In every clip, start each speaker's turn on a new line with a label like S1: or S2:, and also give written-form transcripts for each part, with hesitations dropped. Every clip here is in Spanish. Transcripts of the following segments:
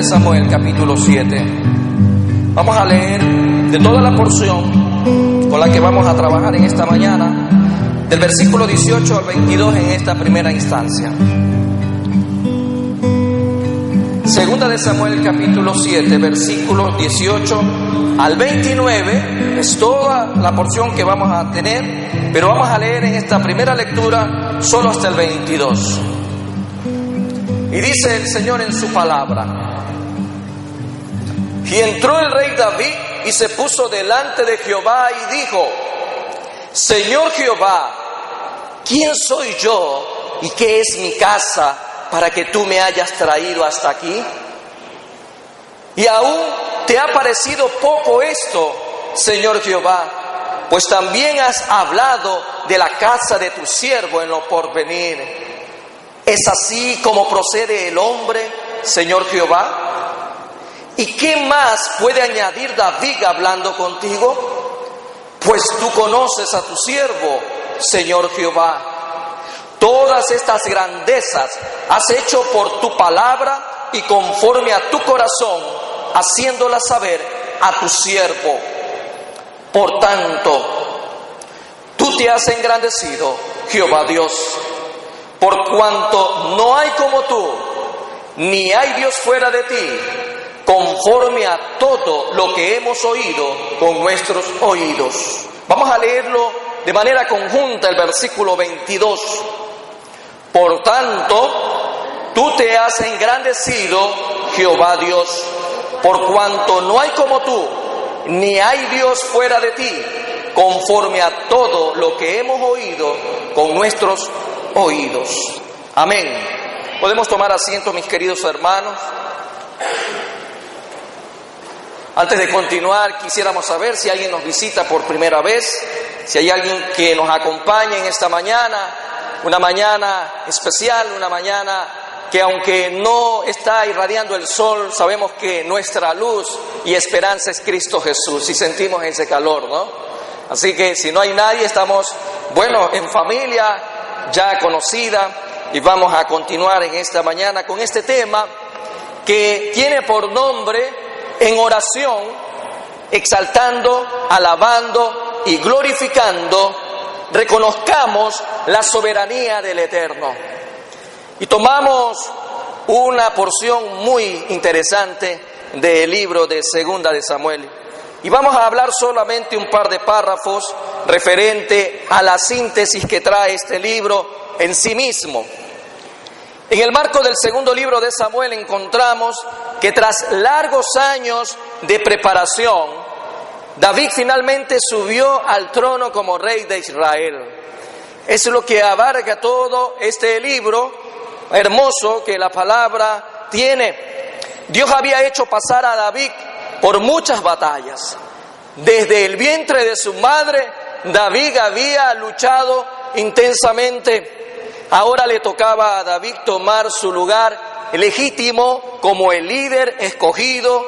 S1: de Samuel, capítulo 7. Vamos a leer de toda la porción con la que vamos a trabajar en esta mañana, del versículo 18 al 22 en esta primera instancia. Segunda de Samuel, capítulo 7, versículos 18 al 29, es toda la porción que vamos a tener, pero vamos a leer en esta primera lectura solo hasta el 22. Y dice el Señor en su palabra: y entró el rey David y se puso delante de Jehová y dijo: Señor Jehová, ¿quién soy yo y qué es mi casa para que tú me hayas traído hasta aquí? Y aún te ha parecido poco esto, Señor Jehová, pues también has hablado de la casa de tu siervo en lo porvenir. ¿Es así como procede el hombre, Señor Jehová? ¿Y qué más puede añadir David hablando contigo? Pues tú conoces a tu siervo, Señor Jehová. Todas estas grandezas has hecho por tu palabra y conforme a tu corazón, haciéndolas saber a tu siervo. Por tanto, tú te has engrandecido, Jehová Dios, por cuanto no hay como tú, ni hay Dios fuera de ti, conforme a todo lo que hemos oído con nuestros oídos. Vamos a leerlo de manera conjunta, el versículo 22. Por tanto, tú te has engrandecido, Jehová Dios, por cuanto no hay como tú, ni hay Dios fuera de ti, conforme a todo lo que hemos oído con nuestros oídos. Amén. Podemos tomar asiento, mis queridos hermanos. Antes de continuar, quisiéramos saber si alguien nos visita por primera vez, si hay alguien que nos acompaña en esta mañana, una mañana especial, una mañana que aunque no está irradiando el sol, sabemos que nuestra luz y esperanza es Cristo Jesús, y sentimos ese calor, ¿no? Así que si no hay nadie, estamos, en familia ya conocida, y vamos a continuar en esta mañana con este tema que tiene por nombre: en oración, exaltando, alabando y glorificando, reconozcamos la soberanía del Eterno. Y tomamos una porción muy interesante del libro de Segunda de Samuel. Y vamos a hablar solamente un par de párrafos referente a la síntesis que trae este libro en sí mismo. En el marco del segundo libro de Samuel encontramos que tras largos años de preparación, David finalmente subió al trono como rey de Israel. Es lo que abarca todo este libro hermoso que la palabra tiene. Dios había hecho pasar a David por muchas batallas. Desde el vientre de su madre, David había luchado intensamente. Ahora le tocaba a David tomar su lugar legítimo como el líder escogido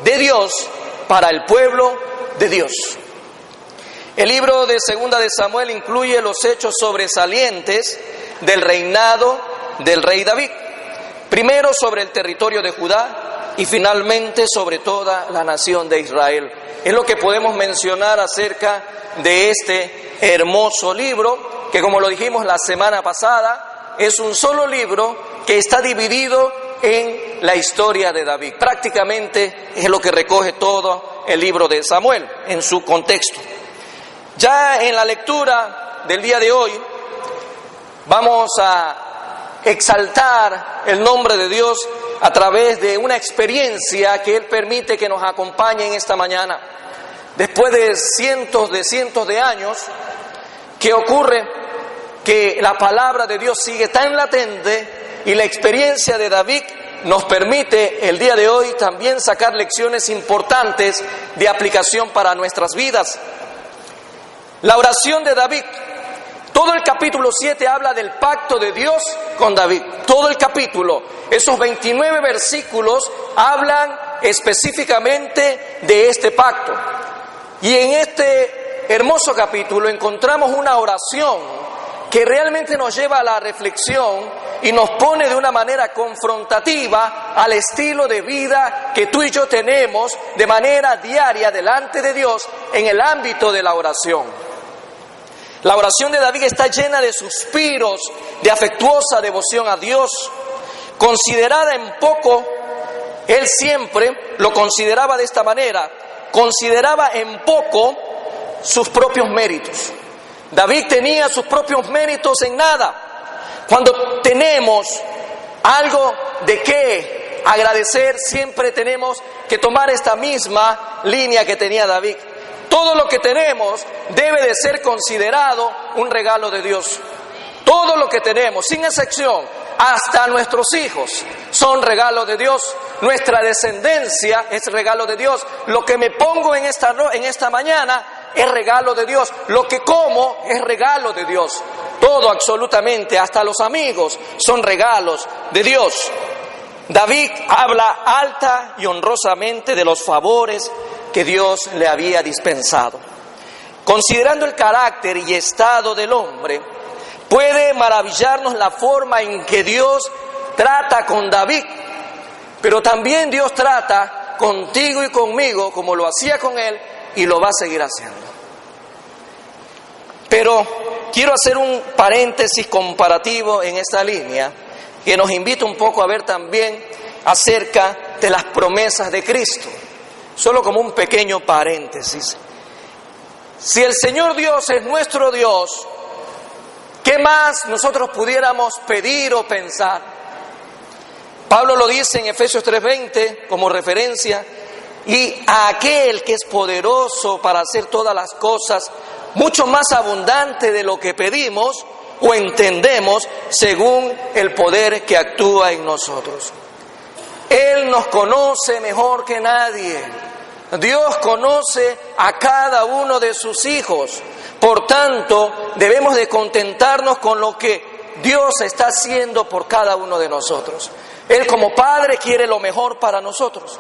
S1: de Dios para el pueblo de Dios. El libro de Segunda de Samuel incluye los hechos sobresalientes del reinado del rey David. Primero sobre el territorio de Judá y finalmente sobre toda la nación de Israel. Es lo que podemos mencionar acerca de este hermoso libro, que como lo dijimos la semana pasada, es un solo libro que está dividido en la historia de David. Prácticamente es lo que recoge todo el libro de Samuel en su contexto. Ya en la lectura del día de hoy vamos a exaltar el nombre de Dios a través de una experiencia que Él permite que nos acompañe en esta mañana. Después de cientos de años, ¿qué ocurre? Que la palabra de Dios sigue tan latente y la experiencia de David nos permite el día de hoy también sacar lecciones importantes de aplicación para nuestras vidas. La oración de David. Todo el capítulo 7 habla del pacto de Dios con David. Todo el capítulo, esos 29 versículos hablan específicamente de este pacto. Y en este hermoso capítulo encontramos una oración que realmente nos lleva a la reflexión y nos pone de una manera confrontativa al estilo de vida que tú y yo tenemos de manera diaria delante de Dios en el ámbito de la oración. La oración de David está llena de suspiros, de afectuosa devoción a Dios, considerada en poco. Él siempre lo consideraba de esta manera, consideraba en poco sus propios méritos. David tenía sus propios méritos en nada. Cuando tenemos algo de qué agradecer, siempre tenemos que tomar esta misma línea que tenía David. Todo lo que tenemos debe de ser considerado un regalo de Dios. Todo lo que tenemos, sin excepción, hasta nuestros hijos son regalos de Dios. Nuestra descendencia es regalo de Dios. Lo que me pongo en esta mañana es regalo de Dios. Lo que como es regalo de Dios. Todo, absolutamente, hasta los amigos son regalos de Dios. David habla alta y honrosamente de los favores que Dios le había dispensado. Considerando el carácter y estado del hombre, puede maravillarnos la forma en que Dios trata con David, pero también Dios trata contigo y conmigo como lo hacía con él y lo va a seguir haciendo. Pero quiero hacer un paréntesis comparativo en esta línea que nos invita un poco a ver también acerca de las promesas de Cristo. Solo como un pequeño paréntesis. Si el Señor Dios es nuestro Dios, ¿qué más nosotros pudiéramos pedir o pensar? Pablo lo dice en Efesios 3:20 como referencia, y a aquel que es poderoso para hacer todas las cosas, mucho más abundante de lo que pedimos o entendemos, según el poder que actúa en nosotros. Él nos conoce mejor que nadie. Dios conoce a cada uno de sus hijos. Por tanto, debemos de contentarnos con lo que Dios está haciendo por cada uno de nosotros. Él como Padre quiere lo mejor para nosotros.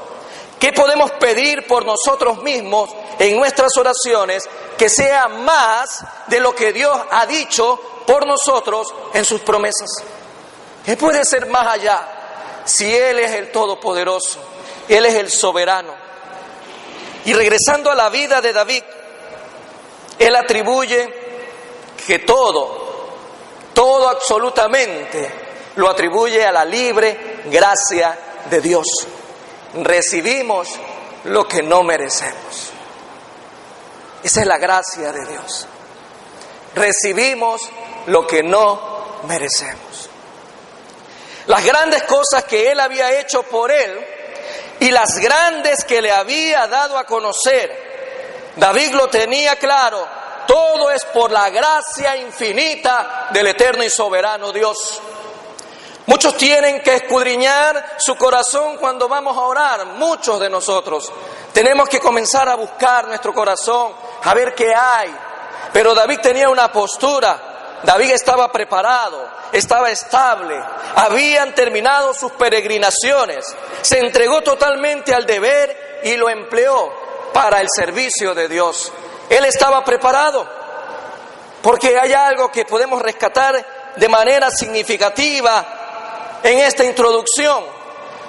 S1: ¿Qué podemos pedir por nosotros mismos en nuestras oraciones que sea más de lo que Dios ha dicho por nosotros en sus promesas? ¿Qué puede ser más allá? Si Él es el Todopoderoso, Él es el Soberano. Y regresando a la vida de David, Él atribuye que todo absolutamente, lo atribuye a la libre gracia de Dios. Recibimos lo que no merecemos. Esa es la gracia de Dios. Recibimos lo que no merecemos. Las grandes cosas que Él había hecho por él y las grandes que le había dado a conocer, David lo tenía claro. Todo es por la gracia infinita del eterno y soberano Dios. Muchos tienen que escudriñar su corazón cuando vamos a orar. Muchos de nosotros tenemos que comenzar a buscar nuestro corazón, a ver qué hay. Pero David tenía una postura. David estaba preparado, estaba estable, habían terminado sus peregrinaciones, se entregó totalmente al deber y lo empleó para el servicio de Dios. Él estaba preparado, porque hay algo que podemos rescatar de manera significativa en esta introducción.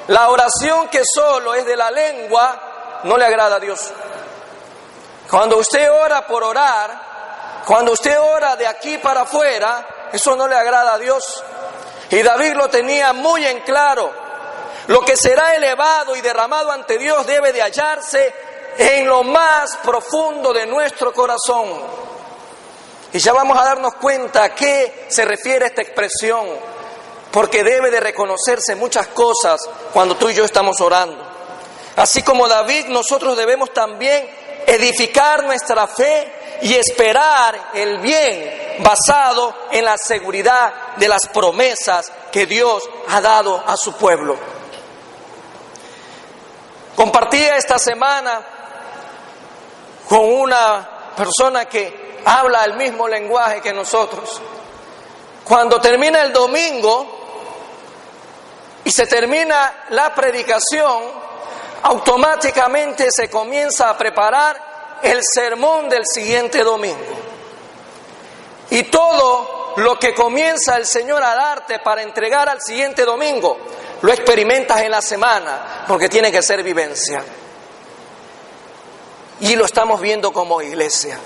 S1: La oración que solo es de la lengua no le agrada a Dios. Cuando usted ora por orar, cuando usted ora de aquí para afuera, eso no le agrada a Dios. Y David lo tenía muy en claro. Lo que será elevado y derramado ante Dios debe de hallarse en lo más profundo de nuestro corazón. Y ya vamos a darnos cuenta a qué se refiere esta expresión, porque debe de reconocerse muchas cosas cuando tú y yo estamos orando. Así como David, nosotros debemos también edificar nuestra fe y esperar el bien basado en la seguridad de las promesas que Dios ha dado a su pueblo. Compartía esta semana con una persona que habla el mismo lenguaje que nosotros. Cuando termina el domingo y se termina la predicación, automáticamente se comienza a preparar el sermón del siguiente domingo. Y todo lo que comienza el Señor a darte para entregar al siguiente domingo, lo experimentas en la semana, porque tiene que ser vivencia. Y lo estamos viendo como iglesia.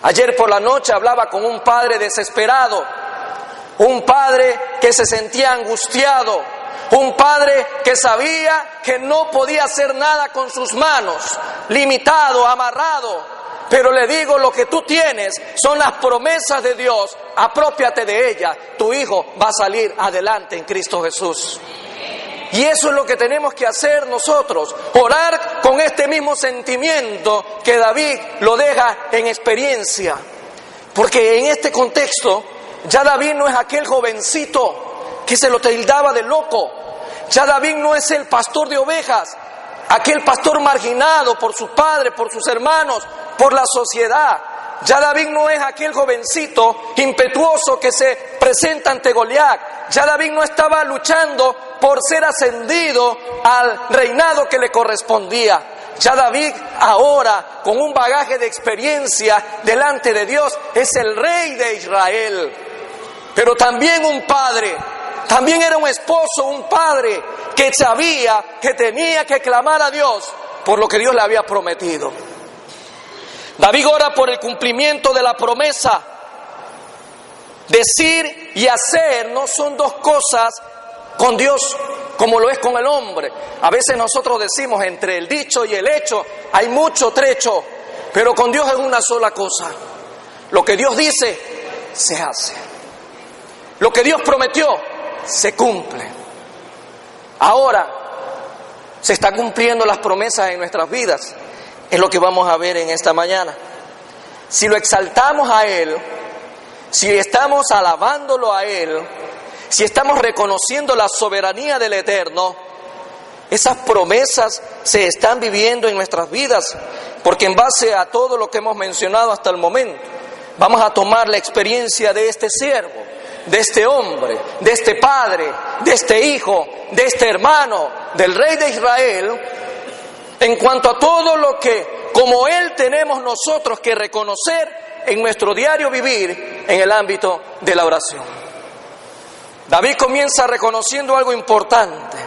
S1: Ayer por la noche hablaba con un padre desesperado, un padre que se sentía angustiado, un padre que sabía que no podía hacer nada con sus manos, limitado, amarrado. Pero le digo, lo que tú tienes son las promesas de Dios, aprópiate de ellas, tu hijo va a salir adelante en Cristo Jesús. Y eso es lo que tenemos que hacer nosotros, orar con este mismo sentimiento que David lo deja en experiencia. Porque en este contexto, ya David no es aquel jovencito que se lo tildaba de loco. Ya David no es el pastor de ovejas, aquel pastor marginado por sus padres, por sus hermanos, por la sociedad. Ya David no es aquel jovencito impetuoso que se presenta ante Goliat. Ya David no estaba luchando por ser ascendido al reinado que le correspondía. Ya David ahora, con un bagaje de experiencia delante de Dios, es el rey de Israel. Pero también un padre, también era un esposo, un padre que sabía que tenía que clamar a Dios por lo que Dios le había prometido. David ora por el cumplimiento de la promesa. Decir y hacer no son dos cosas con Dios como lo es con el hombre. A veces nosotros decimos entre el dicho y el hecho hay mucho trecho, pero con Dios es una sola cosa. Lo que Dios dice, se hace. Lo que Dios prometió, se cumple. Ahora, se están cumpliendo las promesas en nuestras vidas. Es lo que vamos a ver en esta mañana. Si lo exaltamos a Él, si estamos alabándolo a Él, si estamos reconociendo la soberanía del Eterno, esas promesas se están viviendo en nuestras vidas, porque en base a todo lo que hemos mencionado hasta el momento, vamos a tomar la experiencia de este siervo, de este hombre, de este padre, de este hijo, de este hermano, del rey de Israel, en cuanto a todo lo que, como él, tenemos nosotros que reconocer en nuestro diario vivir en el ámbito de la oración. David comienza reconociendo algo importante.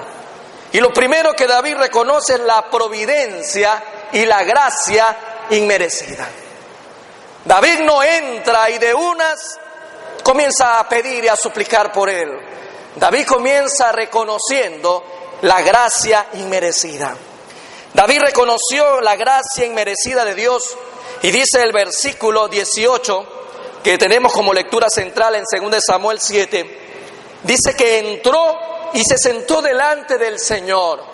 S1: Y lo primero que David reconoce es la providencia y la gracia inmerecida. David no entra y de unas comienza a pedir y a suplicar por él. David comienza reconociendo la gracia inmerecida. David reconoció la gracia inmerecida de Dios y dice el versículo 18, que tenemos como lectura central en 2 Samuel 7, dice que entró y se sentó delante del Señor.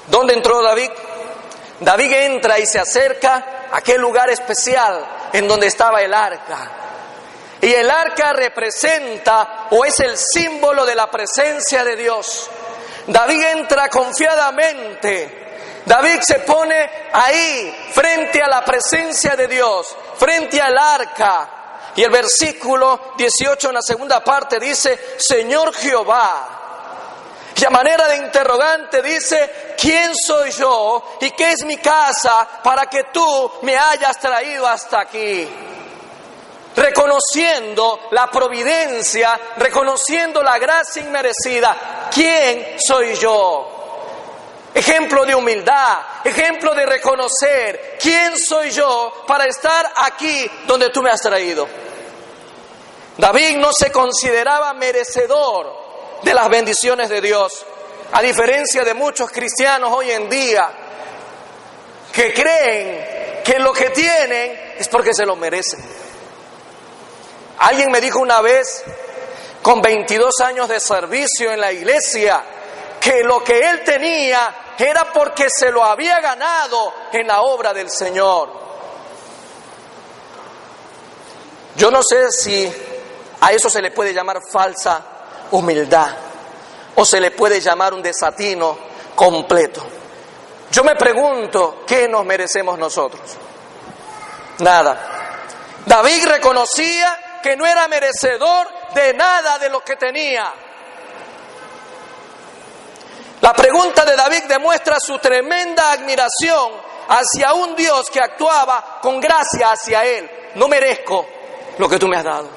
S1: ¿Dónde entró David? David entra y se acerca a aquel lugar especial en donde estaba el arca. Y el arca representa o es el símbolo de la presencia de Dios. David entra confiadamente. David se pone ahí frente a la presencia de Dios, frente al arca. Y el versículo 18 en la segunda parte dice, Señor Jehová. Y a manera de interrogante dice, ¿quién soy yo y qué es mi casa para que tú me hayas traído hasta aquí? Reconociendo la providencia, reconociendo la gracia inmerecida. ¿Quién soy yo? Ejemplo de humildad, ejemplo de reconocer quién soy yo para estar aquí donde tú me has traído. David no se consideraba merecedor de las bendiciones de Dios, a diferencia de muchos cristianos hoy en día que creen que lo que tienen es porque se lo merecen. Alguien me dijo una vez, con 22 años de servicio en la iglesia, que lo que él tenía era porque se lo había ganado en la obra del Señor. Yo no sé si a eso se le puede llamar falsa humildad o se le puede llamar un desatino completo. Yo me pregunto, ¿qué nos merecemos nosotros? Nada. David reconocía que no era merecedor de nada de lo que tenía. La pregunta de David demuestra su tremenda admiración hacia un Dios que actuaba con gracia hacia él. No merezco, lo que tú me has dado.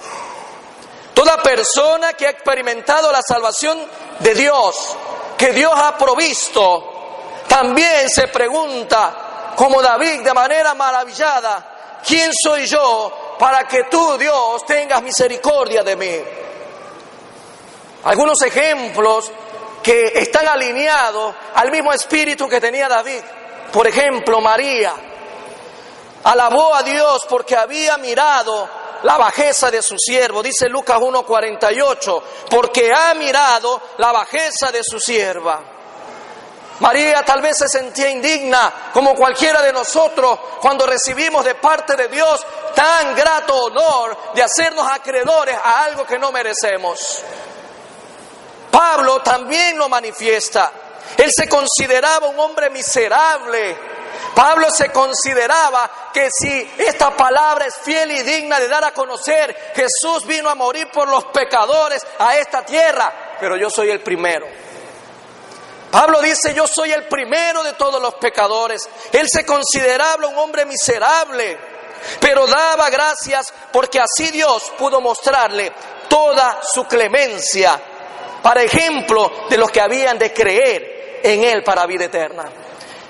S1: Toda persona que ha experimentado la salvación de Dios, que Dios ha provisto, también se pregunta, como David, de manera maravillada, ¿quién soy yo para que tú, Dios, tengas misericordia de mí? Algunos ejemplos que están alineados al mismo espíritu que tenía David. Por ejemplo, María alabó a Dios porque había mirado la bajeza de su siervo. Dice Lucas 1:48, porque ha mirado la bajeza de su sierva. María tal vez se sentía indigna, como cualquiera de nosotros, cuando recibimos de parte de Dios tan grato honor de hacernos acreedores a algo que no merecemos. Pablo también lo manifiesta. Él se consideraba un hombre miserable. Pablo se consideraba que si esta palabra es fiel y digna de dar a conocer, Jesús vino a morir por los pecadores a esta tierra, pero yo soy el primero. Pablo dice, yo soy el primero de todos los pecadores. Él se consideraba un hombre miserable, pero daba gracias porque así Dios pudo mostrarle toda su clemencia, para ejemplo de los que habían de creer en Él para vida eterna.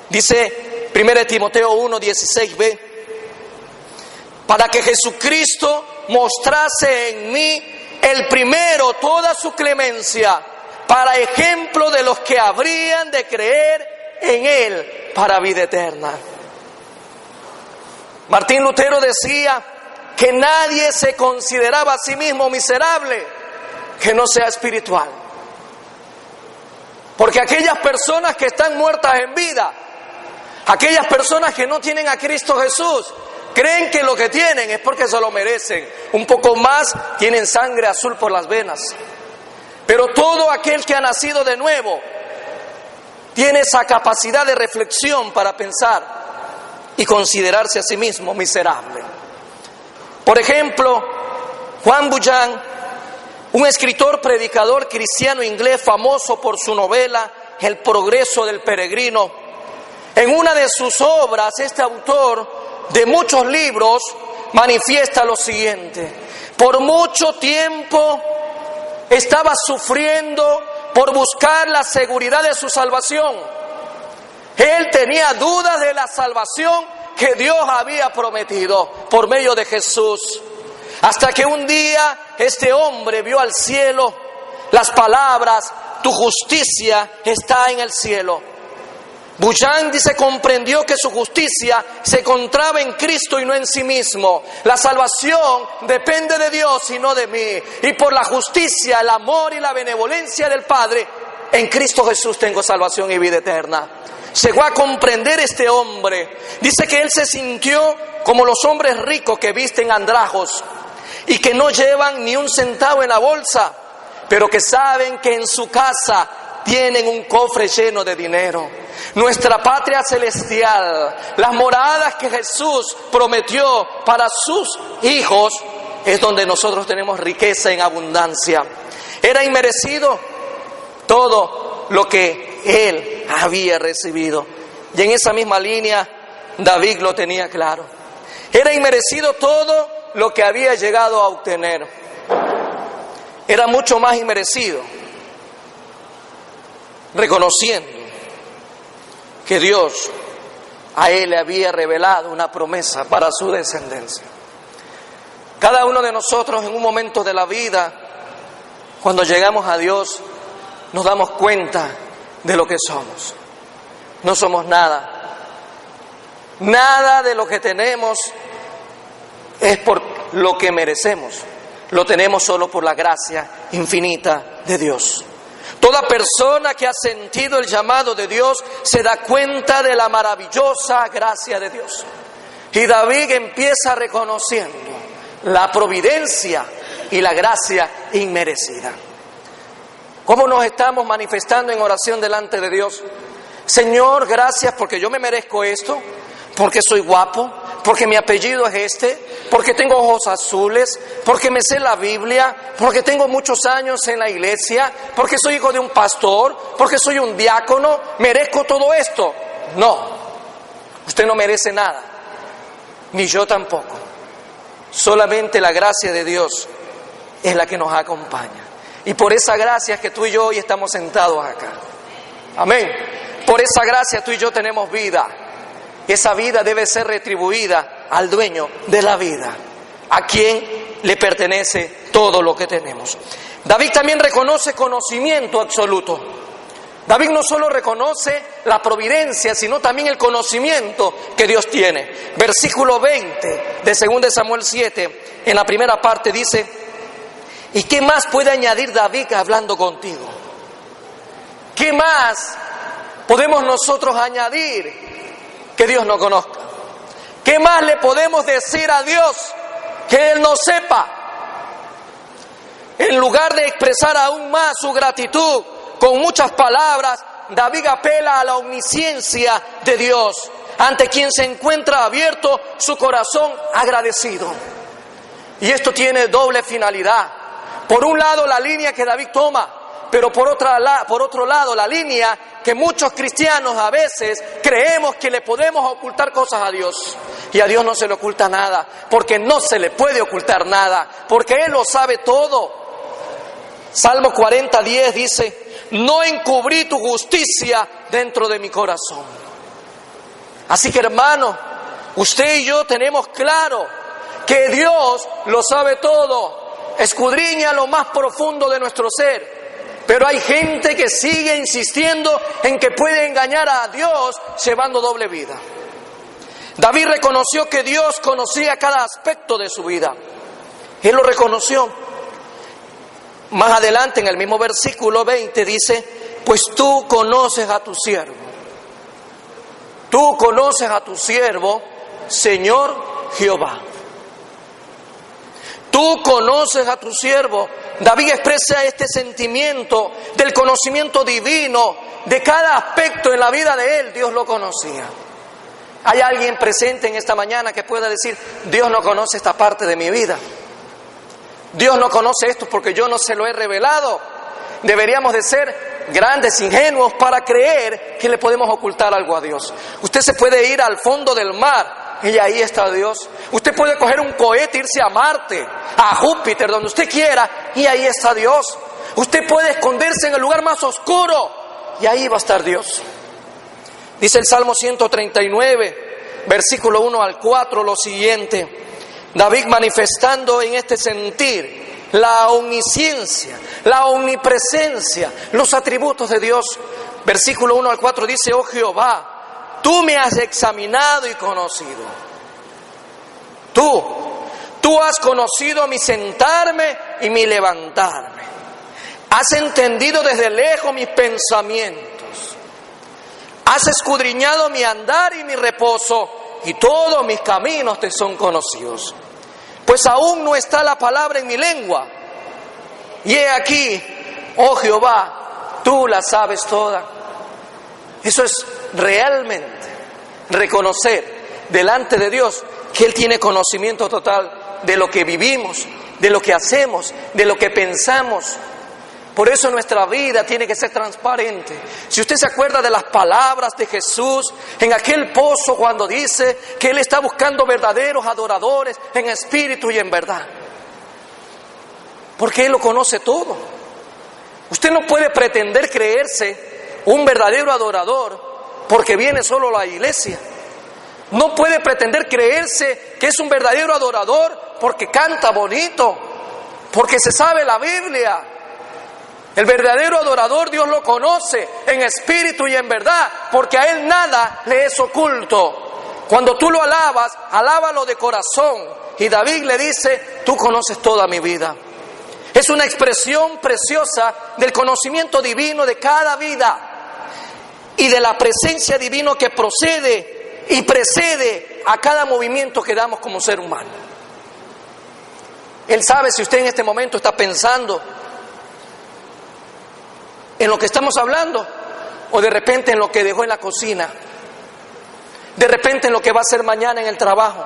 S1: Dice 1 Timoteo 1:16b, para que Jesucristo mostrase en mí el primero toda su clemencia, para ejemplo de los que habrían de creer en Él para vida eterna. Martín Lutero decía que nadie se consideraba a sí mismo miserable que no sea espiritual. Porque aquellas personas que están muertas en vida, aquellas personas que no tienen a Cristo Jesús, creen que lo que tienen es porque se lo merecen. Un poco más, tienen sangre azul por las venas. Pero todo aquel que ha nacido de nuevo tiene esa capacidad de reflexión para pensar y considerarse a sí mismo miserable. Por ejemplo, Juan Bunyan, un escritor predicador cristiano inglés famoso por su novela El progreso del peregrino, en una de sus obras, este autor de muchos libros manifiesta lo siguiente: por mucho tiempo estaba sufriendo por buscar la seguridad de su salvación. Él tenía dudas de la salvación que Dios había prometido por medio de Jesús. Hasta que un día este hombre vio al cielo las palabras, tu justicia está en el cielo. Bunyan dice, comprendió que su justicia se encontraba en Cristo y no en sí mismo. La salvación depende de Dios y no de mí. Y por la justicia, el amor y la benevolencia del Padre, en Cristo Jesús tengo salvación y vida eterna. Llegó a comprender este hombre. Dice que él se sintió como los hombres ricos que visten andrajos y que no llevan ni un centavo en la bolsa, pero que saben que en su casa tienen un cofre lleno de dinero. Nuestra patria celestial, las moradas que Jesús prometió para sus hijos, es donde nosotros tenemos riqueza en abundancia. Era inmerecido todo lo que él había recibido. Y en esa misma línea, David lo tenía claro. Era inmerecido todo lo que había llegado a obtener. Era mucho más inmerecido, reconociendo que Dios a él le había revelado una promesa para su descendencia. Cada uno de nosotros en un momento de la vida, cuando llegamos a Dios, nos damos cuenta de lo que somos. No somos nada. Nada de lo que tenemos es por lo que merecemos. Lo tenemos solo por la gracia infinita de Dios. Toda persona que ha sentido el llamado de Dios se da cuenta de la maravillosa gracia de Dios. Y David empieza reconociendo la providencia y la gracia inmerecida. ¿Cómo nos estamos manifestando en oración delante de Dios? Señor, gracias porque yo me merezco esto, porque soy guapo, porque mi apellido es este, porque tengo ojos azules, porque me sé la Biblia, porque tengo muchos años en la iglesia, porque soy hijo de un pastor, porque soy un diácono, merezco todo esto. No, usted no merece nada, ni yo tampoco. Solamente la gracia de Dios es la que nos acompaña. Y por esa gracia es que tú y yo hoy estamos sentados acá. Amén. Por esa gracia tú y yo tenemos vida. Esa vida debe ser retribuida al dueño de la vida, a quien le pertenece todo lo que tenemos. David también reconoce conocimiento absoluto. David no solo reconoce la providencia, sino también el conocimiento que Dios tiene. Versículo 20 de 2 Samuel 7, en la primera parte dice: ¿y qué más puede añadir David hablando contigo? ¿Qué más podemos nosotros añadir que Dios no conozca? ¿Qué más le podemos decir a Dios que Él no sepa? En lugar de expresar aún más su gratitud con muchas palabras, David apela a la omnisciencia de Dios, ante quien se encuentra abierto su corazón agradecido. Y esto tiene doble finalidad. Por un lado, la línea que David toma, pero por otro lado, la línea que muchos cristianos a veces creemos que le podemos ocultar cosas a Dios. Y a Dios no se le oculta nada, porque no se le puede ocultar nada, porque Él lo sabe todo. Salmo 40:10 dice: no encubrí tu justicia dentro de mi corazón. Así que, hermano, usted y yo tenemos claro que Dios lo sabe todo, escudriña lo más profundo de nuestro ser. Pero hay gente que sigue insistiendo en que puede engañar a Dios llevando doble vida. David reconoció que Dios conocía cada aspecto de su vida. Él lo reconoció. Más adelante, en el mismo versículo 20, dice: pues tú conoces a tu siervo. Tú conoces a tu siervo, Señor Jehová. Tú conoces a tu siervo. David expresa este sentimiento del conocimiento divino de cada aspecto en la vida de él. Dios lo conocía. ¿Hay alguien presente en esta mañana que pueda decir: Dios no conoce esta parte de mi vida? Dios no conoce esto porque yo no se lo he revelado. Deberíamos de ser grandes ingenuos para creer que le podemos ocultar algo a Dios. Usted se puede ir al fondo del mar y ahí está Dios. Usted puede coger un cohete, irse a Marte, a Júpiter, donde usted quiera, y ahí está Dios. Usted puede esconderse en el lugar más oscuro y ahí va a estar Dios. Dice el Salmo 139, versículo 1 al 4, lo siguiente. David manifestando en este sentir la omnisciencia, la omnipresencia, los atributos de Dios. Versículo 1 al 4 dice: oh Jehová, tú me has examinado y conocido. Tú has conocido mi sentarme y mi levantarme. Has entendido desde lejos mis pensamientos. Has escudriñado mi andar y mi reposo, y todos mis caminos te son conocidos. Pues aún no está la palabra en mi lengua. Y he aquí, oh Jehová, tú la sabes toda. Eso es realmente reconocer delante de Dios que Él tiene conocimiento total de lo que vivimos, de lo que hacemos, de lo que pensamos. Por eso nuestra vida tiene que ser transparente. Si usted se acuerda de las palabras de Jesús en aquel pozo cuando dice que Él está buscando verdaderos adoradores en espíritu y en verdad. Porque Él lo conoce todo. Usted no puede pretender creerse un verdadero adorador porque viene solo a la iglesia. No puede pretender creerse que es un verdadero adorador porque canta bonito, porque se sabe la Biblia. El verdadero adorador Dios lo conoce en espíritu y en verdad, porque a Él nada le es oculto. Cuando tú lo alabas, alábalo de corazón. Y David le dice: tú conoces toda mi vida. Es una expresión preciosa del conocimiento divino de cada vida y de la presencia divina que procede y precede a cada movimiento que damos como ser humano. Él sabe si usted en este momento está pensando en lo que estamos hablando, o de repente en lo que dejó en la cocina, de repente en lo que va a hacer mañana en el trabajo.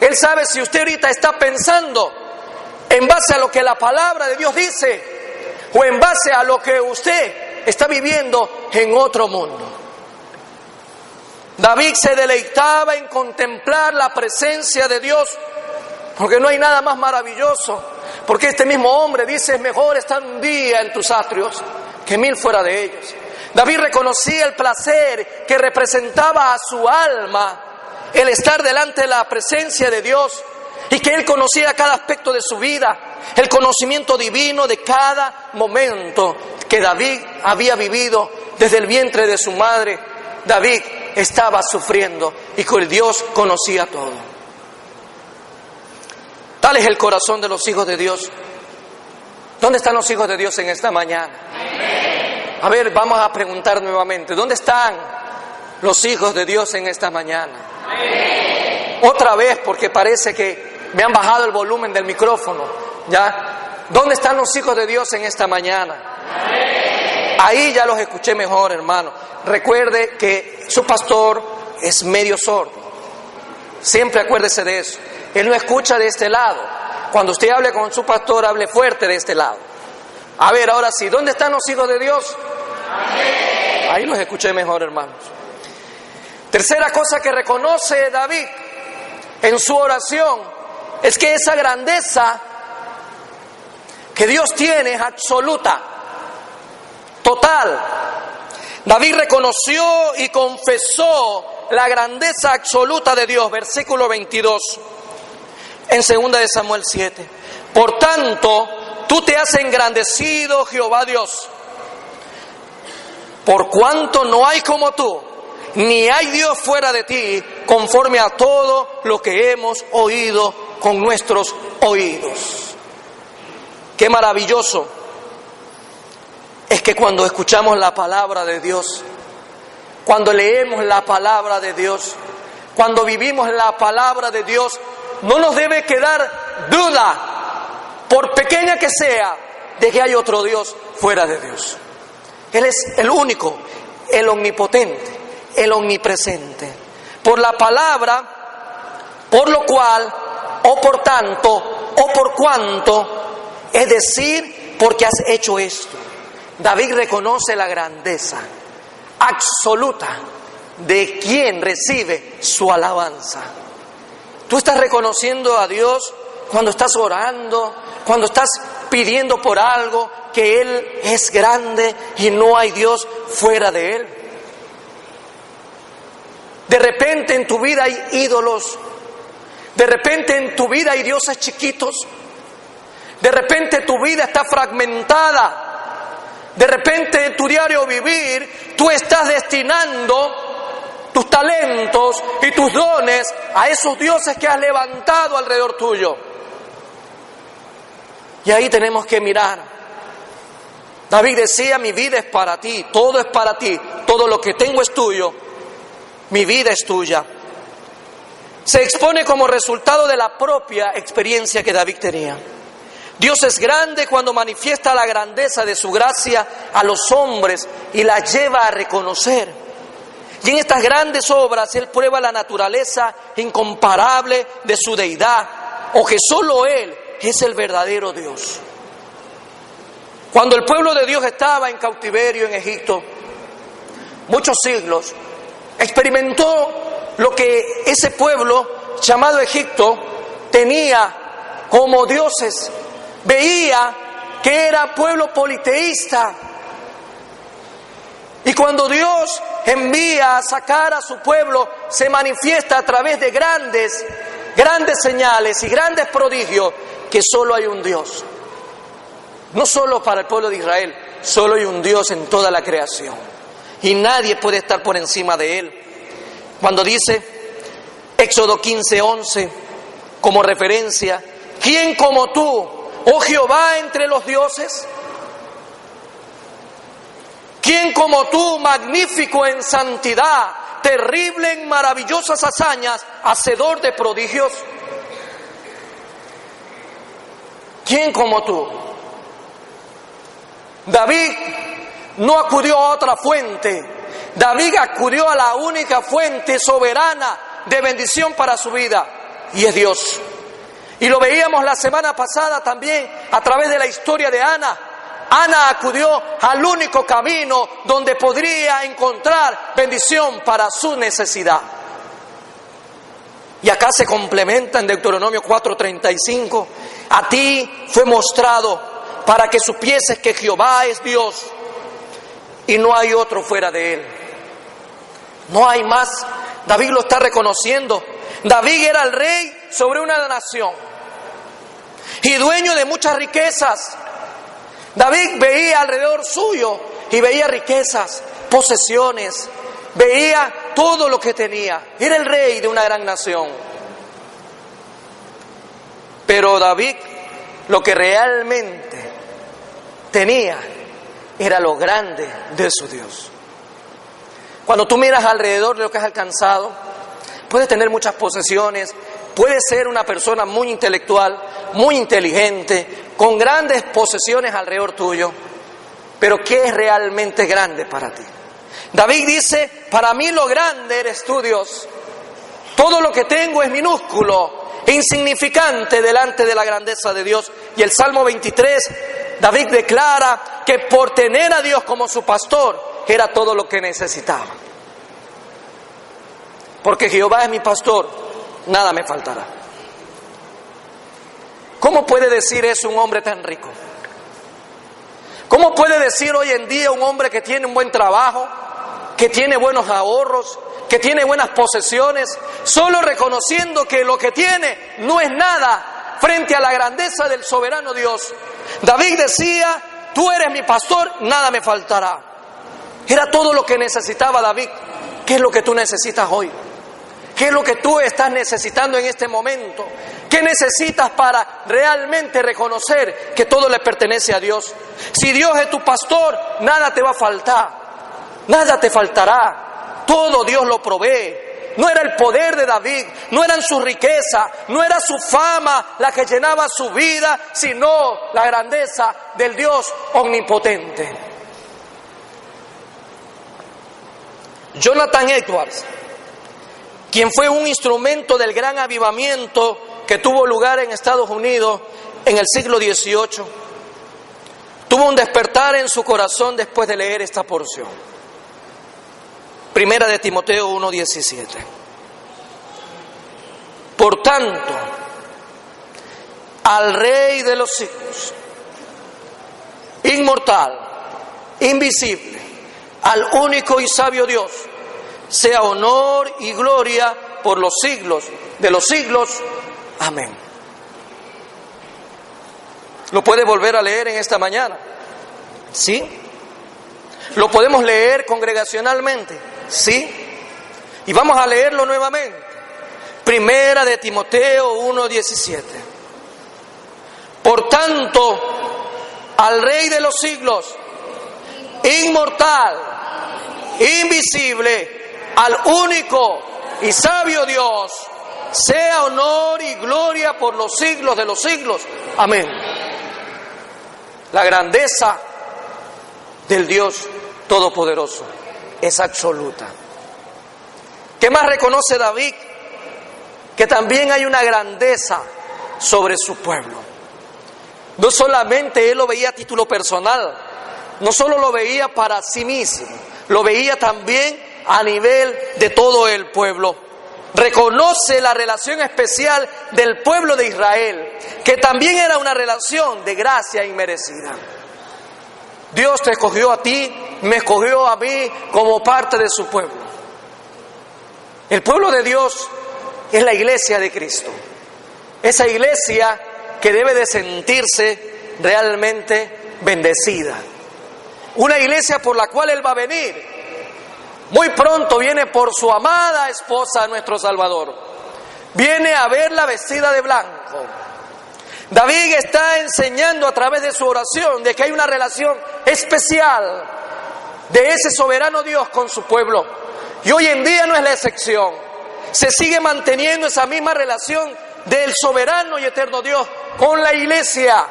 S1: Él sabe si usted ahorita está pensando en base a lo que la palabra de Dios dice, o en base a lo que usted está viviendo en otro mundo. David se deleitaba en contemplar la presencia de Dios Porque no hay nada más maravilloso. Porque este mismo hombre dice, es mejor estar un día en tus atrios que 1000 fuera de ellos. David reconocía el placer que representaba a su alma el estar delante de la presencia de Dios y que él conocía cada aspecto de su vida, el conocimiento divino de cada momento que David había vivido desde el vientre de su madre. David estaba sufriendo y con Dios conocía todo. Tal es el corazón de los hijos de Dios. ¿Dónde están los hijos de Dios en esta mañana? A ver, vamos a preguntar nuevamente, ¿dónde están los hijos de Dios en esta mañana? Otra vez, porque parece que me han bajado el volumen del micrófono, ¿ya? ¿Dónde están los hijos de Dios en esta mañana? Ahí ya los escuché mejor, hermano. Recuerde que su pastor es medio sordo. Siempre acuérdese de eso. Él no escucha de este lado. Cuando usted hable con su pastor, hable fuerte de este lado. A ver, ahora sí, ¿dónde están los hijos de Dios? Ahí los escuché mejor, hermanos. Tercera cosa que reconoce David en su oración es que esa grandeza que Dios tiene es absoluta, total. David reconoció y confesó la grandeza absoluta de Dios, versículo 22, en 2 de Samuel 7. Por tanto, tú te has engrandecido, Jehová Dios, por cuanto no hay como tú, ni hay Dios fuera de ti, conforme a todo lo que hemos oído con nuestros oídos. Qué maravilloso es que cuando escuchamos la palabra de Dios, cuando leemos la palabra de Dios, cuando vivimos la palabra de Dios, no nos debe quedar duda, por pequeña que sea, de que hay otro Dios fuera de Dios. Él es el único, el omnipotente, el omnipresente. Por la palabra, por lo cual, o por tanto, o por cuanto, es decir, porque has hecho esto. David reconoce la grandeza absoluta de quien recibe su alabanza. Tú estás reconociendo a Dios cuando estás orando, cuando estás pidiendo por algo, que Él es grande y no hay Dios fuera de Él. De repente en tu vida hay ídolos, de repente en tu vida hay dioses chiquitos, de repente tu vida está fragmentada, de repente en tu diario vivir tú estás destinando tus talentos y tus dones a esos dioses que has levantado alrededor tuyo. Y ahí tenemos que mirar. David decía, mi vida es para ti, todo es para ti, todo lo que tengo es tuyo, mi vida es tuya. Se expone como resultado de la propia experiencia que David tenía. Dios es grande cuando manifiesta la grandeza de su gracia a los hombres y la lleva a reconocer. Y en estas grandes obras Él prueba la naturaleza incomparable de su deidad, o que solo Él es el verdadero Dios. Cuando el pueblo de Dios estaba en cautiverio en Egipto, muchos siglos, experimentó lo que ese pueblo llamado Egipto tenía como dioses. Veía que era pueblo politeísta. Y cuando Dios envía a sacar a su pueblo, se manifiesta a través de grandes señales y grandes prodigios, que solo hay un Dios. No solo para el pueblo de Israel, solo hay un Dios en toda la creación. Y nadie puede estar por encima de Él. Cuando dice Éxodo 15:11 como referencia, ¿quién como tú, oh Jehová, entre los dioses? ¿Quién como tú, magnífico en santidad, terrible en maravillosas hazañas, hacedor de prodigios? ¿Quién como tú? David no acudió a otra fuente. David acudió a la única fuente soberana de bendición para su vida, y es Dios. Y lo veíamos la semana pasada también a través de la historia de Ana. Ana acudió al único camino donde podría encontrar bendición para su necesidad. Y acá se complementa en Deuteronomio 4:35. A ti fue mostrado para que supieses que Jehová es Dios y no hay otro fuera de Él. No hay más. David lo está reconociendo. David era el rey sobre una nación y dueño de muchas riquezas. David veía alrededor suyo y veía riquezas, posesiones, veía todo lo que tenía. Era el rey de una gran nación. Pero David, lo que realmente tenía era lo grande de su Dios. Cuando tú miras alrededor de lo que has alcanzado, puedes tener muchas posesiones, puedes ser una persona muy intelectual, muy inteligente, con grandes posesiones alrededor tuyo, pero ¿qué es realmente grande para ti? David dice, para mí lo grande eres tú, Dios. Todo lo que tengo es minúsculo, insignificante delante de la grandeza de Dios. Y el Salmo 23, David declara que por tener a Dios como su pastor, era todo lo que necesitaba. Porque Jehová es mi pastor, nada me faltará. ¿Cómo puede decir eso un hombre tan rico? ¿Cómo puede decir hoy en día un hombre que tiene un buen trabajo, que tiene buenos ahorros, que tiene buenas posesiones, solo reconociendo que lo que tiene no es nada frente a la grandeza del soberano Dios? David decía, tú eres mi pastor, nada me faltará. Era todo lo que necesitaba David. ¿Qué es lo que tú necesitas hoy? ¿Qué es lo que tú estás necesitando en este momento? ¿Qué necesitas para realmente reconocer que todo le pertenece a Dios? Si Dios es tu pastor, nada te va a faltar, nada te faltará, todo Dios lo provee. No era el poder de David, no eran sus riquezas, no era su fama la que llenaba su vida, sino la grandeza del Dios omnipotente. Jonathan Edwards, quien fue un instrumento del gran avivamiento que tuvo lugar en Estados Unidos en el siglo XVIII, tuvo un despertar en su corazón después de leer esta porción. Primera de Timoteo 1:17. Por tanto, al Rey de los siglos, inmortal, invisible, al único y sabio Dios, sea honor y gloria por los siglos de los siglos. Amén. ¿Lo puede volver a leer en esta mañana? ¿Sí? ¿Lo podemos leer congregacionalmente? ¿Sí? Y vamos a leerlo nuevamente. Primera de Timoteo 1:17. Por tanto, al Rey de los siglos, inmortal, invisible, al único y sabio Dios, sea honor y gloria por los siglos de los siglos. Amén. La grandeza del Dios Todopoderoso es absoluta. ¿Qué más reconoce David? Que también hay una grandeza sobre su pueblo. No solamente él lo veía a título personal, no solo lo veía para sí mismo, lo veía también a nivel de todo el pueblo. Reconoce la relación especial del pueblo de Israel, que también era una relación de gracia inmerecida. Dios te escogió a ti, me escogió a mí como parte de su pueblo. El pueblo de Dios es la iglesia de Cristo. Esa iglesia que debe de sentirse realmente bendecida. Una iglesia por la cual Él va a venir. Muy pronto viene por su amada esposa, nuestro Salvador. Viene a verla vestida de blanco. David está enseñando a través de su oración de que hay una relación especial de ese soberano Dios con su pueblo. Y hoy en día no es la excepción. Se sigue manteniendo esa misma relación del soberano y eterno Dios con la iglesia.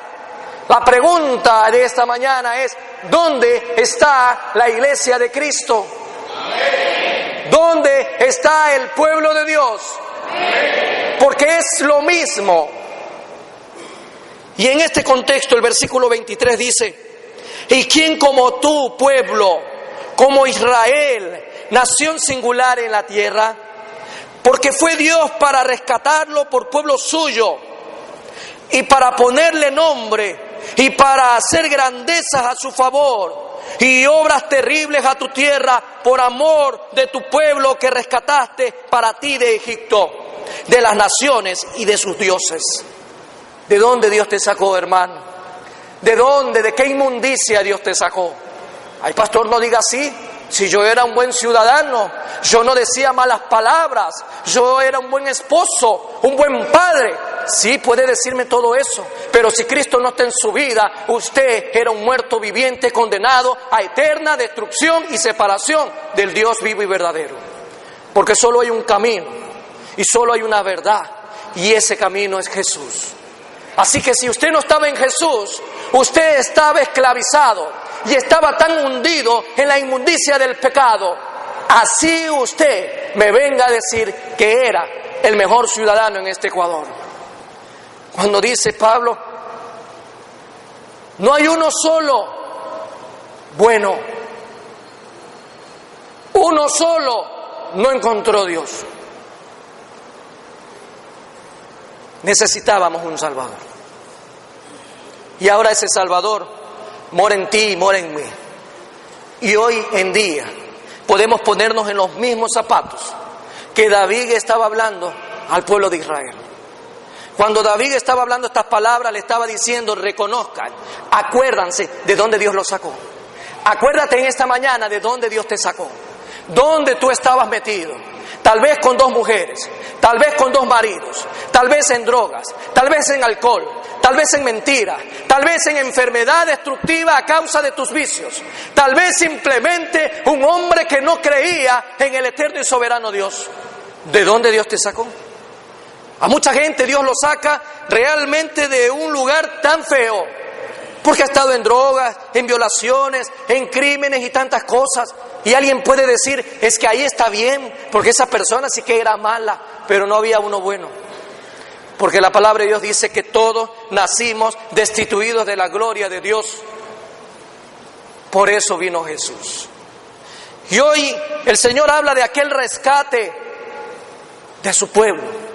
S1: La pregunta de esta mañana es, ¿dónde está la iglesia de Cristo? ¿Dónde está el pueblo de Dios? Porque es lo mismo. Y en este contexto el versículo 23 dice, ¿y quién como tú, pueblo, como Israel, nación singular en la tierra? porque fue Dios para rescatarlo por pueblo suyo y para ponerle nombre y para hacer grandezas a su favor y obras terribles a tu tierra por amor de tu pueblo que rescataste para ti de Egipto, de las naciones y de sus dioses. ¿De dónde Dios te sacó, hermano? ¿De dónde? ¿De qué inmundicia Dios te sacó? Ay, pastor, no diga así. Si yo era un buen ciudadano, yo no decía malas palabras, yo era un buen esposo, un buen padre. Sí, puede decirme todo eso, pero si Cristo no está en su vida, usted era un muerto viviente condenado a eterna destrucción y separación del Dios vivo y verdadero. Porque solo hay un camino y solo hay una verdad, y ese camino es Jesús. Así que si usted no estaba en Jesús, usted estaba esclavizado y estaba tan hundido en la inmundicia del pecado. Así usted me venga a decir que era el mejor ciudadano en este Ecuador. Cuando dice Pablo, no hay uno solo bueno, uno solo no encontró Dios. Necesitábamos un Salvador. Y ahora ese Salvador mora en ti y mora en mí. Y hoy en día podemos ponernos en los mismos zapatos que David estaba hablando al pueblo de Israel. Cuando David estaba hablando estas palabras, le estaba diciendo, reconozcan, acuérdense de dónde Dios los sacó. Acuérdate en esta mañana de dónde Dios te sacó, dónde tú estabas metido. Tal vez con 2 mujeres, tal vez con 2 maridos, tal vez en drogas, tal vez en alcohol, tal vez en mentira, tal vez en enfermedad destructiva a causa de tus vicios, tal vez simplemente un hombre que no creía en el eterno y soberano Dios. ¿De dónde Dios te sacó? A mucha gente Dios lo saca realmente de un lugar tan feo, porque ha estado en drogas, en violaciones, en crímenes y tantas cosas. Y alguien puede decir, es que ahí está bien, porque esa persona sí que era mala, pero no había uno bueno. Porque la palabra de Dios dice que todos nacimos destituidos de la gloria de Dios. Por eso vino Jesús. Y hoy el Señor habla de aquel rescate de su pueblo.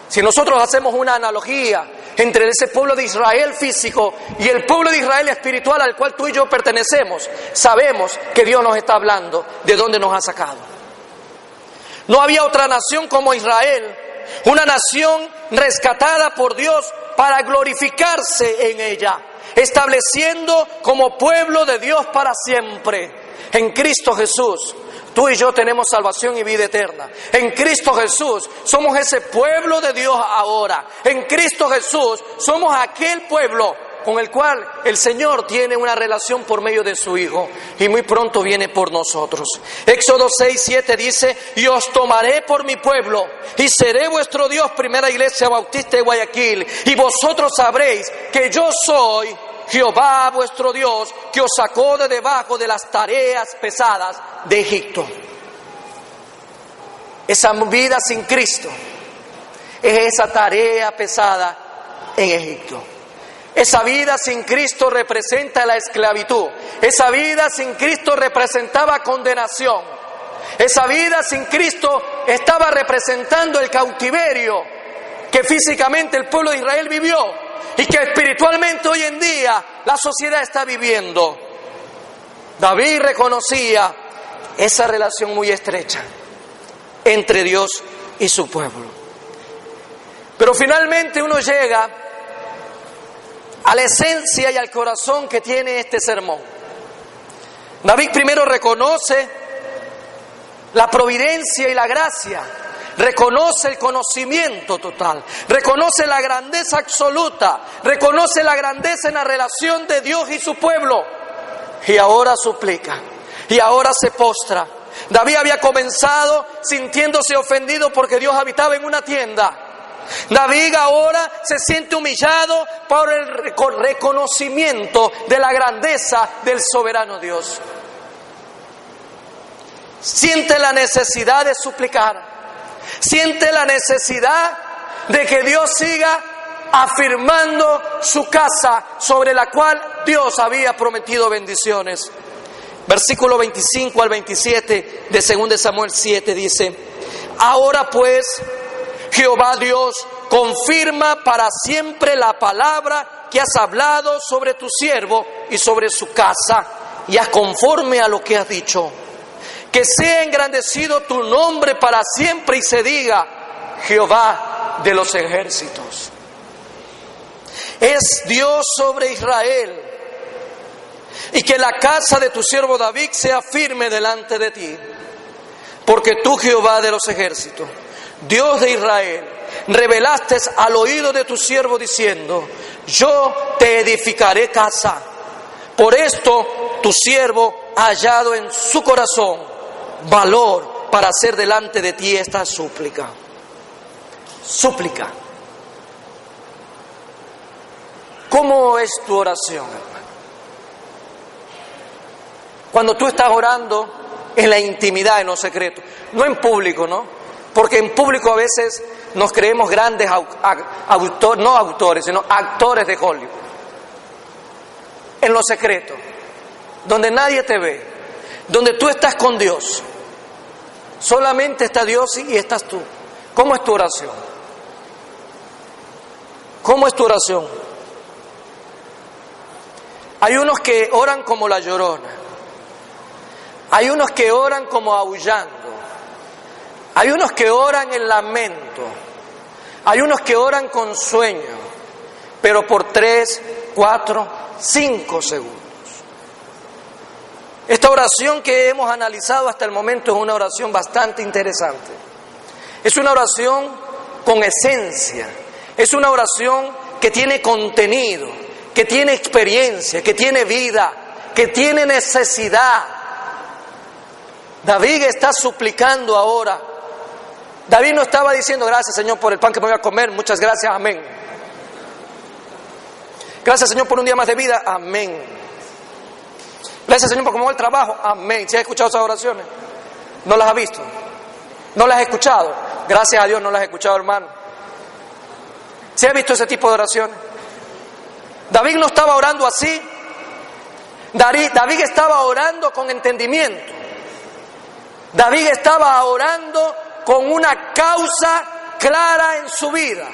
S1: Si nosotros hacemos una analogía entre ese pueblo de Israel físico y el pueblo de Israel espiritual al cual tú y yo pertenecemos, sabemos que Dios nos está hablando de dónde nos ha sacado. No había otra nación como Israel, una nación rescatada por Dios para glorificarse en ella, estableciendo como pueblo de Dios para siempre. En Cristo Jesús, tú y yo tenemos salvación y vida eterna. En Cristo Jesús somos ese pueblo de Dios ahora. En Cristo Jesús somos aquel pueblo con el cual el Señor tiene una relación por medio de su Hijo y muy pronto viene por nosotros. Éxodo 6:7 dice, y os tomaré por mi pueblo y seré vuestro Dios, Primera Iglesia Bautista de Guayaquil, y vosotros sabréis que yo soy Jehová vuestro Dios, que os sacó de debajo de las tareas pesadas de Egipto. Esa vida sin Cristo es esa tarea pesada en Egipto. Esa vida sin Cristo representa la esclavitud. Esa vida sin Cristo representaba condenación. Esa vida sin Cristo estaba representando el cautiverio que físicamente el pueblo de Israel vivió y que espiritualmente hoy en día la sociedad está viviendo. David reconocía esa relación muy estrecha entre Dios y su pueblo. Pero finalmente uno llega a la esencia y al corazón que tiene este sermón. David primero reconoce la providencia y la gracia, reconoce el conocimiento total, reconoce la grandeza absoluta, reconoce la grandeza en la relación de Dios y su pueblo, y ahora suplica, y ahora se postra. David había comenzado sintiéndose ofendido porque Dios habitaba en una tienda. David ahora se siente humillado por el reconocimiento de la grandeza del soberano Dios. Siente la necesidad de suplicar, siente la necesidad de que Dios siga afirmando su casa sobre la cual Dios había prometido bendiciones. Versículo 25 al 27 de 2 Samuel 7 dice: Ahora pues, Jehová Dios, confirma para siempre la palabra que has hablado sobre tu siervo y sobre su casa, y haz conforme a lo que has dicho. Que sea engrandecido tu nombre para siempre y se diga, Jehová de los ejércitos es Dios sobre Israel, y que la casa de tu siervo David sea firme delante de ti. Porque tú, Jehová de los ejércitos, Dios de Israel, revelaste al oído de tu siervo diciendo, yo te edificaré casa. Por esto tu siervo ha hallado en su corazón valor para hacer delante de ti esta súplica. Súplica. ¿Cómo es tu oración, hermano? Cuando tú estás orando en la intimidad, en lo secreto, no en público, ¿no? Porque en público a veces nos creemos grandes sino actores de Hollywood. En lo secreto, donde nadie te ve, donde tú estás con Dios, solamente está Dios y estás tú. ¿Cómo es tu oración? ¿Cómo es tu oración? Hay unos que oran como la Llorona. Hay unos que oran como aullando. Hay unos que oran en lamento. Hay unos que oran con sueño, pero por 3, 4, 5 segundos. Esta oración que hemos analizado hasta el momento es una oración bastante interesante. Es una oración con esencia. Es una oración que tiene contenido, que tiene experiencia, que tiene vida, que tiene necesidad. David está suplicando ahora. David no estaba diciendo, gracias Señor por el pan que me voy a comer, muchas gracias, amén. Gracias Señor por un día más de vida, amén. Gracias Señor por cómo va el trabajo, amén. ¿Sí has escuchado esas oraciones? ¿No las has visto? ¿No las has escuchado? Gracias a Dios no las he escuchado, hermano. ¿Sí has visto ese tipo de oraciones? David no estaba orando así. David estaba orando con entendimiento. David estaba orando con una causa clara en su vida,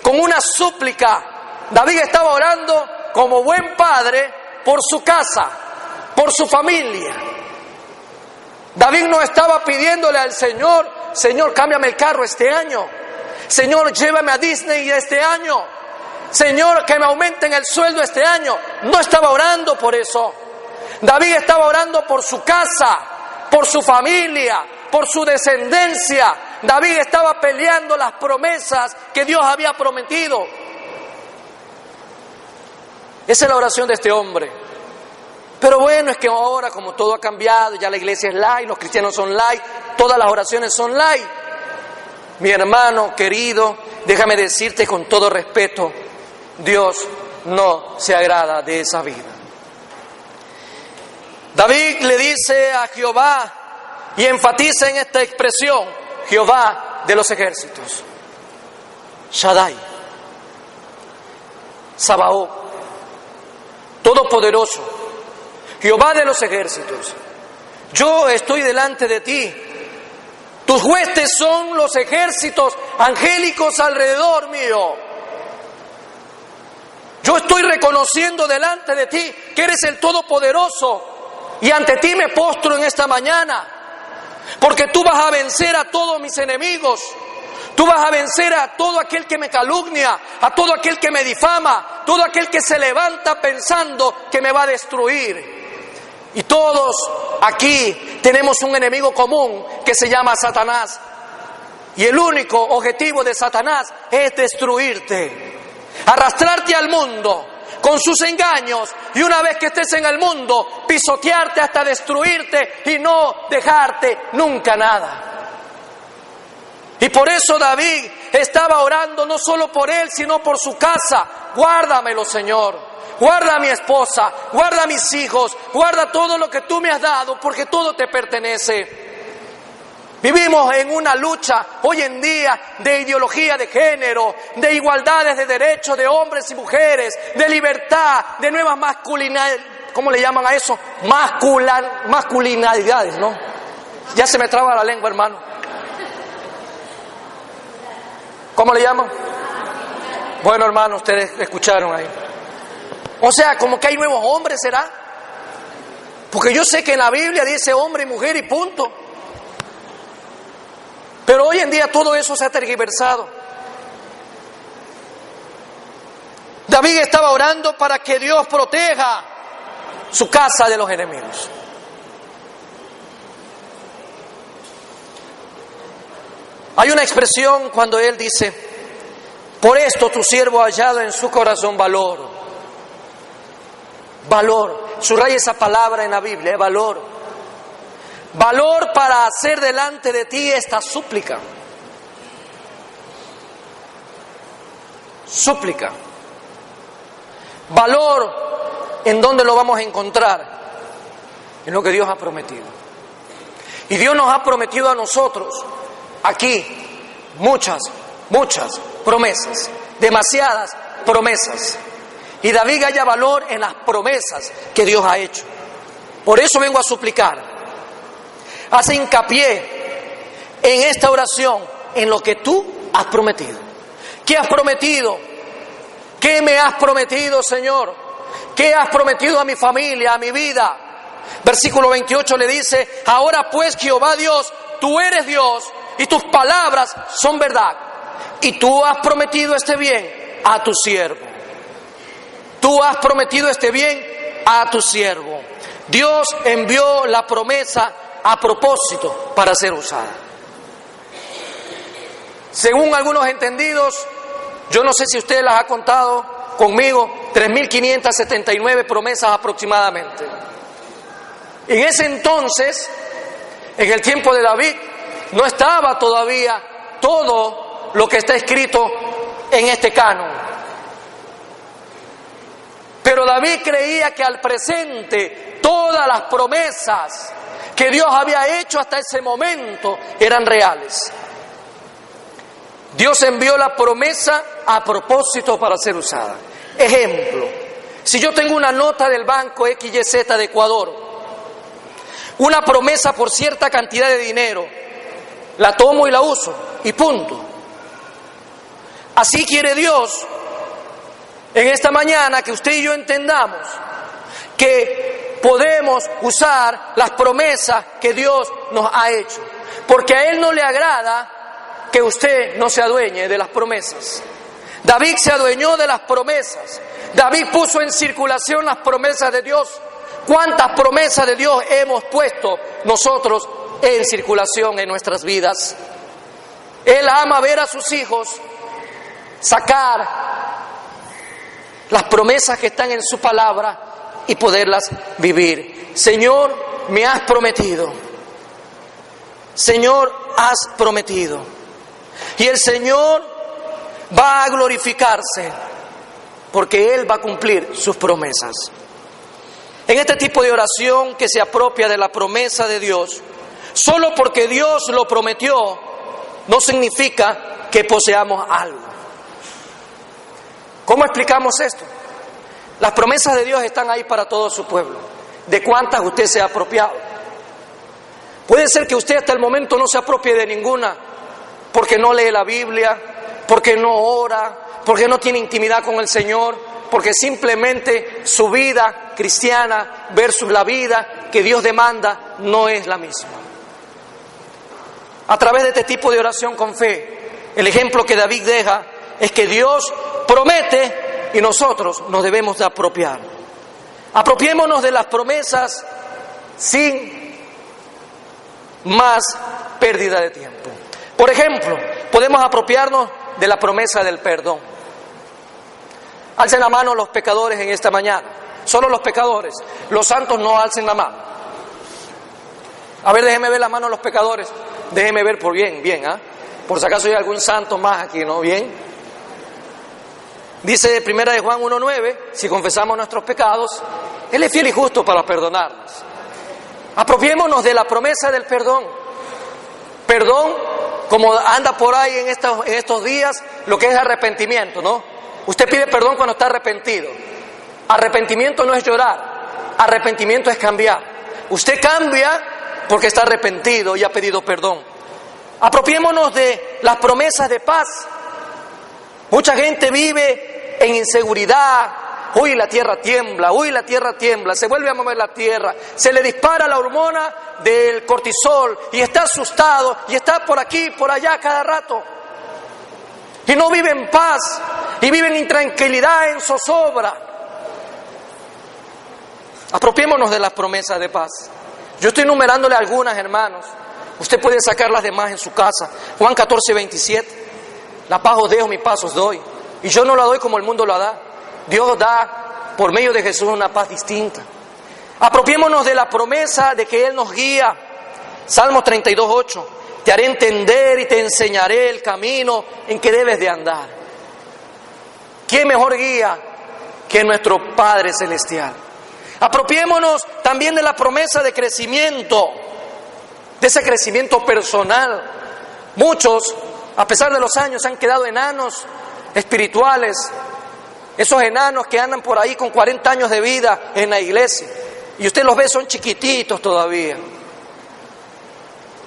S1: con una súplica. David estaba orando como buen padre por su casa, por su familia. David no estaba pidiéndole al Señor, Señor, cámbiame el carro este año. Señor, llévame a Disney este año. Señor, que me aumenten el sueldo este año. No estaba orando por eso. David estaba orando por su casa, por su familia, por su descendencia. David estaba peleando las promesas que Dios había prometido. Esa es la oración de este hombre. Pero bueno, es que ahora como todo ha cambiado, ya la iglesia es light, los cristianos son light, todas las oraciones son light. Mi hermano querido, déjame decirte con todo respeto, Dios no se agrada de esa vida. David le dice a Jehová y enfatiza en esta expresión, Jehová de los ejércitos, Shaddai, Sabaoth, Todopoderoso, Jehová de los ejércitos, yo estoy delante de ti. Tus huestes son los ejércitos angélicos alrededor mío. Yo estoy reconociendo delante de ti que eres el Todopoderoso y ante ti me postro en esta mañana, porque tú vas a vencer a todos mis enemigos. Tú vas a vencer a todo aquel que me calumnia, a todo aquel que me difama, todo aquel que se levanta pensando que me va a destruir. Y todos aquí tenemos un enemigo común que se llama Satanás. Y el único objetivo de Satanás es destruirte, arrastrarte al mundo con sus engaños y una vez que estés en el mundo, pisotearte hasta destruirte y no dejarte nunca nada. Y por eso David estaba orando no solo por él, sino por su casa. Guárdamelo, Señor. Guarda a mi esposa, guarda a mis hijos, guarda todo lo que tú me has dado, porque todo te pertenece. Vivimos en una lucha hoy en día de ideología de género, de igualdades de derechos de hombres y mujeres, de libertad, de nuevas masculinidades, ¿cómo le llaman a eso? Masculinidades, ¿no? Ya se me traba la lengua, hermano. ¿Cómo le llaman? Bueno, hermano, ustedes escucharon ahí. O sea, como que hay nuevos hombres, ¿será? Porque yo sé que en la Biblia dice hombre y mujer y punto. Pero hoy en día todo eso se ha tergiversado. David estaba orando para que Dios proteja su casa de los enemigos. Hay una expresión cuando él dice: por esto tu siervo ha hallado en su corazón valor. Valor. Subraya esa palabra en la Biblia, valor. Valor para hacer delante de ti esta súplica. Súplica. Valor, ¿en dónde lo vamos a encontrar? En lo que Dios ha prometido. Y Dios nos ha prometido a nosotros aquí muchas promesas, demasiadas promesas. Y David halla valor en las promesas que Dios ha hecho. Por eso vengo a suplicar. Hace hincapié en esta oración en lo que tú has prometido. ¿Qué has prometido? ¿Qué me has prometido, Señor? ¿Qué has prometido a mi familia, a mi vida? Versículo 28 le dice: ahora pues, Jehová Dios, tú eres Dios y tus palabras son verdad. Y tú has prometido este bien a tu siervo. Tú has prometido este bien a tu siervo. Dios envió la promesa a propósito para ser usada. Según algunos entendidos, yo no sé si usted las ha contado conmigo, 3.579 promesas aproximadamente. En ese entonces, en el tiempo de David, no estaba todavía todo lo que está escrito en este canon. Pero David creía que al presente todas las promesas que Dios había hecho hasta ese momento eran reales. Dios envió la promesa a propósito para ser usada. Ejemplo, si yo tengo una nota del banco XYZ de Ecuador, una promesa por cierta cantidad de dinero, la tomo y la uso, y punto. Así quiere Dios en esta mañana que usted y yo entendamos que podemos usar las promesas que Dios nos ha hecho, porque a Él no le agrada que usted no se adueñe de las promesas. David se adueñó de las promesas. David puso en circulación las promesas de Dios. ¿Cuántas promesas de Dios hemos puesto nosotros en circulación en nuestras vidas? Él ama ver a sus hijos sacar las promesas que están en su palabra y poderlas vivir. Señor, me has prometido. Señor, has prometido. Y el Señor va a glorificarse porque Él va a cumplir sus promesas. En este tipo de oración que se apropia de la promesa de Dios, solo porque Dios lo prometió, no significa que poseamos algo. ¿Cómo explicamos esto? Las promesas de Dios están ahí para todo su pueblo. ¿De cuántas usted se ha apropiado? Puede ser que usted hasta el momento no se apropie de ninguna, porque no lee la Biblia, porque no ora, porque no tiene intimidad con el Señor, porque simplemente su vida cristiana versus la vida que Dios demanda no es la misma. A través de este tipo de oración con fe, el ejemplo que David deja es que Dios promete y nosotros nos debemos de apropiar. Apropiémonos de las promesas sin más pérdida de tiempo. Por ejemplo, podemos apropiarnos de la promesa del perdón. Alcen la mano los pecadores en esta mañana. Solo los pecadores. Los santos no alcen la mano. A ver, déjenme ver la mano de los pecadores. Déjenme ver por bien, ¿ah? Por si acaso hay algún santo más aquí, ¿no? Bien. Dice 1 de Juan 1:9, si confesamos nuestros pecados, Él es fiel y justo para perdonarnos. Apropiémonos de la promesa del perdón. Perdón, como anda por ahí en estos días, lo que es arrepentimiento, ¿no? Usted pide perdón cuando está arrepentido. Arrepentimiento no es llorar, arrepentimiento es cambiar. Usted cambia porque está arrepentido y ha pedido perdón. Apropiémonos de las promesas de paz Mucha gente vive en inseguridad. Uy, la tierra tiembla, uy, la tierra tiembla, se vuelve a mover la tierra, se le dispara la hormona del cortisol y está asustado y está por aquí, por allá cada rato. Y no vive en paz y vive en intranquilidad, en zozobra. Apropiémonos de las promesas de paz. Yo estoy enumerándole algunas, hermanos. Usted puede sacar las demás en su casa. Juan 14:27. La paz os dejo, mi paz os doy. Y yo no la doy como el mundo la da. Dios da por medio de Jesús una paz distinta. Apropiémonos de la promesa de que Él nos guía. Salmo 32:8. Te haré entender y te enseñaré el camino en que debes de andar. ¿Qué mejor guía que nuestro Padre Celestial? Apropiémonos también de la promesa de crecimiento, de ese crecimiento personal. Muchos, a pesar de los años, han quedado enanos espirituales. Esos enanos que andan por ahí con 40 años de vida en la iglesia. Y usted los ve, son chiquititos todavía.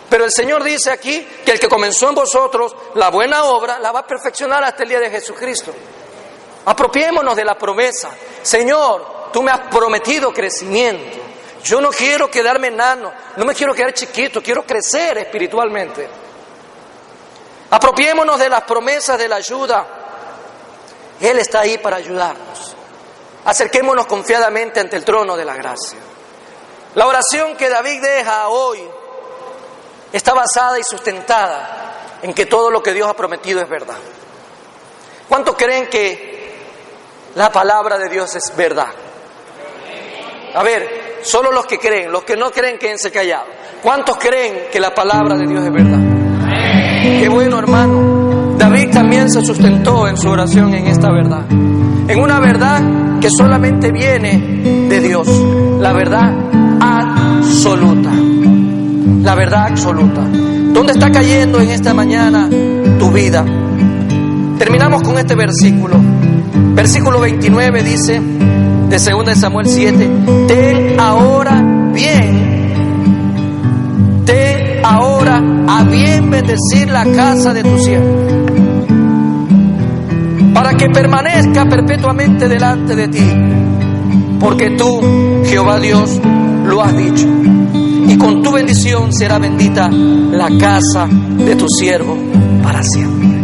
S1: Pero el Señor dice aquí que el que comenzó en vosotros la buena obra la va a perfeccionar hasta el día de Jesucristo. Apropiémonos de la promesa. Señor, tú me has prometido crecimiento. Yo no quiero quedarme enano, no me quiero quedar chiquito, quiero crecer espiritualmente. Apropiémonos de las promesas de la ayuda. Él está ahí para ayudarnos. Acerquémonos confiadamente ante el trono de la gracia. La oración que David deja hoy está basada y sustentada en que todo lo que Dios ha prometido es verdad. ¿Cuántos creen que la palabra de Dios es verdad? A ver, solo los que creen, los que no creen, quédense callados. ¿Cuántos creen que la palabra de Dios es verdad? Qué bueno, hermano. David también se sustentó en su oración en esta verdad. En una verdad que solamente viene de Dios. La verdad absoluta. La verdad absoluta. ¿Dónde está cayendo en esta mañana tu vida? Terminamos con este versículo. Versículo 29 dice, de 2 Samuel 7, ten ahora a bien bendecir la casa de tu siervo, para que permanezca perpetuamente delante de ti, porque tú, Jehová Dios, lo has dicho, y con tu bendición será bendita la casa de tu siervo para siempre.